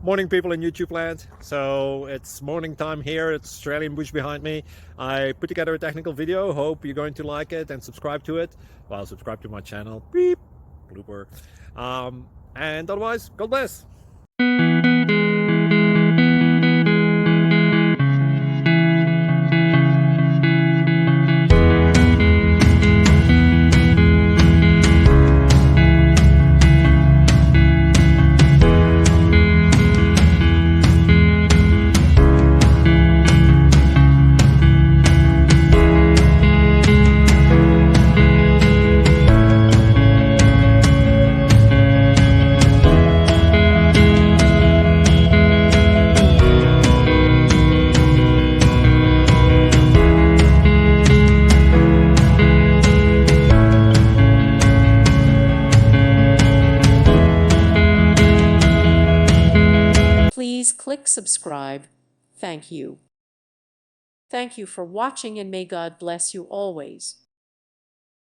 Morning, people in YouTube land. So it's morning time here. It's Australian bush behind me. I put together a technical video. Hope you're going to like it and subscribe to it. Well, subscribe to my channel. Beep. Blooper. And otherwise, God bless. Please click subscribe. Thank you. Thank you for watching, and may God bless you always.